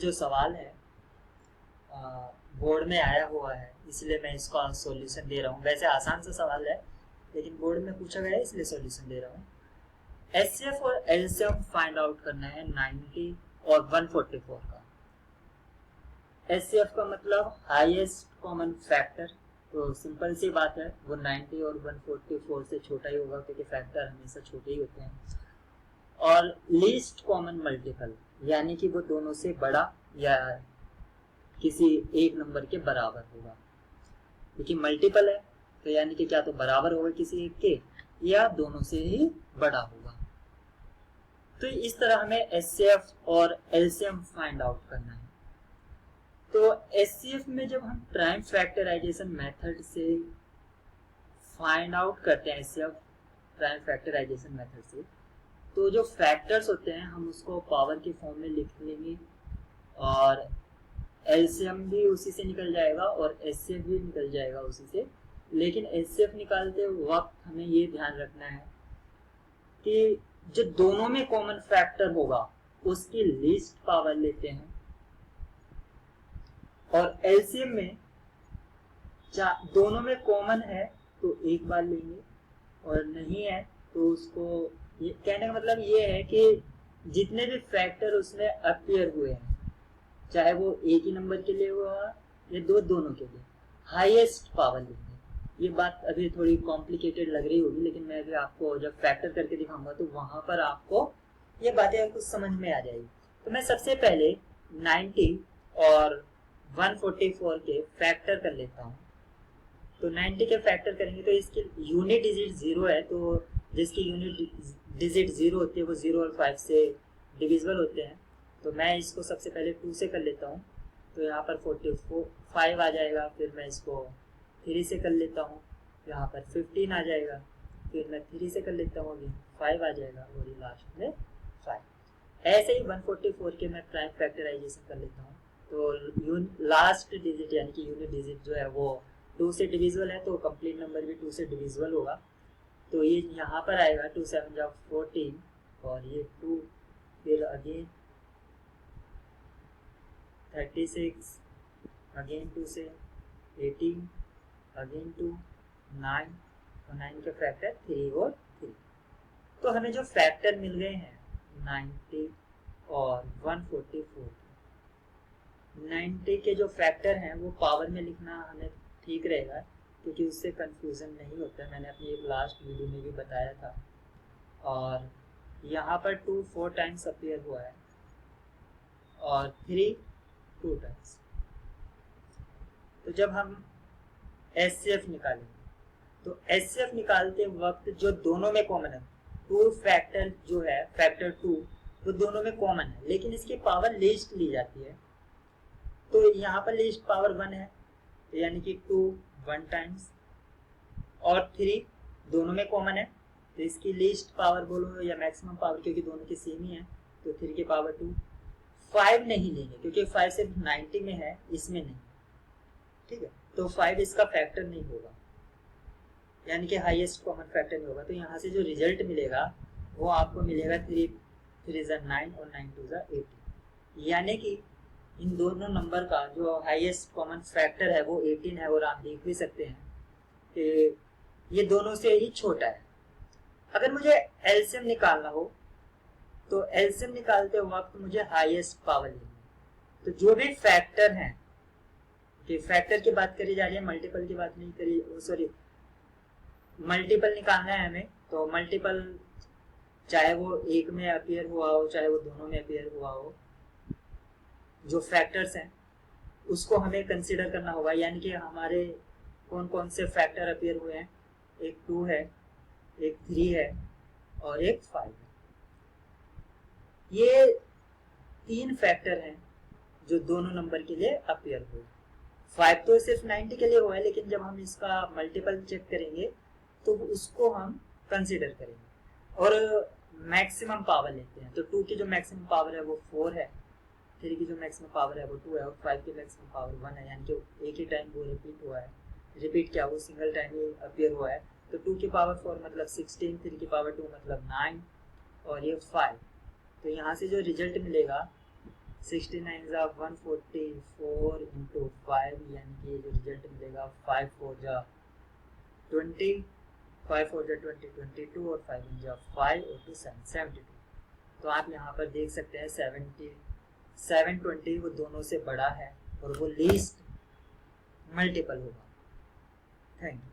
जो सवाल है बोर्ड में आया हुआ है, इसलिए मैं इसका सॉल्यूशन दे रहा हूँ। वैसे आसान सा सवाल है, लेकिन बोर्ड में पूछा गया है इसलिए सॉल्यूशन दे रहा हूँ। एचसीएफ और एलसीएम फाइंड आउट करना है 90 और 144 का। एचसीएफ का मतलब हाईएस्ट कॉमन फैक्टर, तो सिंपल सी बात है, वो 90 और 144 से छोटा ही होगा, क्योंकि फैक्टर हमेशा छोटे ही होते हैं। और लीस्ट कॉमन मल्टीपल, यानी कि वो दोनों से बड़ा या किसी एक नंबर के बराबर होगा, क्योंकि मल्टीपल है तो यानी कि क्या तो बराबर होगा किसी एक के, या दोनों से ही बड़ा होगा। तो इस तरह हमें एचसीएफ और एलसीएम फाइंड आउट करना है। तो एचसीएफ में जब हम प्राइम फैक्टराइजेशन मेथड से फाइंड आउट करते हैं, एचसीएफ प्राइम फैक्टराइजेशन मेथड से, तो जो फैक्टर्स होते हैं हम उसको पावर के फॉर्म में लिख लेंगे, और एलसीएम भी उसी से निकल जाएगा और एचसीएफ भी निकल जाएगा उसी से। लेकिन एचसीएफ निकालते वक्त हमें ये ध्यान रखना है कि जो दोनों में कॉमन फैक्टर होगा उसकी लीस्ट पावर लेते हैं, और एलसीएम में दोनों में कॉमन है तो एक बार लेंगे, और नहीं है तो उसको, ये कहने का मतलब ये है कि जितने भी फैक्टर उसमें अपीयर हुए हैं, चाहे वो एक ही नंबर के लिए हुआ या दोनों के लिए, हाईएस्ट पावर लेंगे। ये बात अभी थोड़ी कॉम्प्लिकेटेड लग रही होगी, लेकिन मैं अभी आपको जब फैक्टर करके दिखाऊंगा तो वहां पर आपको ये बातें कुछ समझ में आ जाएगी। तो मैं सबसे पहले 90 और 144 के फैक्टर कर लेता हूँ। तो 90 के फैक्टर करेंगे तो इसकी यूनिट डिजिट 0 है, तो जिसकी यूनिट डिजिट 0 होती है वो 0 और 5 से डिविजिबल होते हैं। तो मैं इसको सबसे पहले 2 से कर लेता हूँ, तो यहाँ पर 45 आ जाएगा। फिर मैं इसको 3 से कर लेता हूँ, यहाँ पर 15 आ जाएगा। फिर मैं 3 से कर लेता हूँ, अभी 5 आ जाएगा, और ये लास्ट में 5। ऐसे ही 144 के मैं प्राइम फैक्टराइजेशन कर लेता हूँ। तो लास्ट डिजिट यानी कि यूनिट डिजिट जो है वो 2 से डिविजिबल है, तो कंप्लीट नंबर भी 2 से डिविजिबल होगा। तो ये यहाँ पर आएगा 2 7 जा 14, और ये 2, फिर अगेन 36, अगेन 2 से 18, अगेन 2, 9, और 9 के फैक्टर 3 और 3। तो हमें जो फैक्टर मिल गए हैं 90 और 144, 90 के जो फैक्टर हैं वो पावर में लिखना हमें ठीक रहेगा, क्योंकि उससे कंफ्यूजन नहीं होता है। मैंने अपनी एक लास्ट वीडियो में भी बताया था। और यहाँ पर 2 4 टाइम्स अपीयर हुआ है, और 3 2 टाइम्स। तो जब हम एचसीएफ निकालेंगे तो एचसीएफ निकालते वक्त जो दोनों में कॉमन है, 2 फैक्टर जो है फैक्टर 2 वो दोनों में कॉमन है, लेकिन इसकी पावर लीस्ट ली जाती है। तो यहाँ पर लीस्ट पावर 1 है, तो यानी कि 2 1 टाइम्स, और 3 दोनों में कॉमन है, तो इसकी लीस्ट पावर बोलो या मैक्सिमम पावर, क्योंकि दोनों की सेम ही है, तो 3 की पावर 2। 5 नहीं लेंगे क्योंकि 5 सिर्फ 90 में है, इसमें नहीं, ठीक है। तो 5 इसका फैक्टर नहीं होगा, यानी कि हाईएस्ट कॉमन फैक्टर नहीं होगा। तो यहाँ से जो रिजल्ट मिलेगा वो आपको मिलेगा 3 3 जा 9 और 9 2 जा 18, यानी कि इन दोनों नंबर का जो हाईएस्ट कॉमन फैक्टर है वो 18 है। और आप देख भी सकते हैं कि ये दोनों से ही छोटा है। अगर मुझे एलसीएम निकालना हो तो एलसीएम निकालते वक्त मुझे हाईएस्ट पावर लेनी है। तो जो भी फैक्टर हैं, कि फैक्टर की बात करी जा रही है, मल्टीपल की बात नहीं करी, सॉरी, मल्टीपल निकालना है हमें। तो मल्टीपल चाहे वो एक में अपीयर हुआ हो चाहे वो दोनों में अपीयर हुआ हो, जो फैक्टर्स हैं उसको हमें कंसीडर करना होगा। यानी कि हमारे कौन कौन से फैक्टर अपीयर हुए हैं, एक 2 है, एक 3 है, और एक 5 है। ये 3 फैक्टर हैं जो दोनों नंबर के लिए अपीयर हुए। 5 तो सिर्फ 90 के लिए हुआ है, लेकिन जब हम इसका मल्टीपल चेक करेंगे तो उसको हम कंसीडर करेंगे। और मैक्सिमम पावर लेते हैं, तो 2 की जो मैक्सिमम पावर है वो 4 है, 3 की जो मैक्सिमम पावर है वो 2 है, और 5 की मैक्सिमम पावर 1 है, यानी कि एक ही टाइम वो रिपीट हुआ है। रिपीट क्या, वो सिंगल टाइम ही अपीयर हुआ है। तो 2 की पावर 4 मतलब 16, 3 की पावर 2 मतलब 9, और ये 5। तो यहाँ से जो रिजल्ट मिलेगा 69 जा 144 इंटू 5, यानी कि जो रिजल्ट मिलेगा 5 4 जा 20, 5 4 जा 20 22 और 5 1 जा 5 और 2 7 72। तो आप यहाँ पर देख सकते हैं 720 वो दोनों से बड़ा है और वो लीस्ट मल्टीपल होगा। Thank you.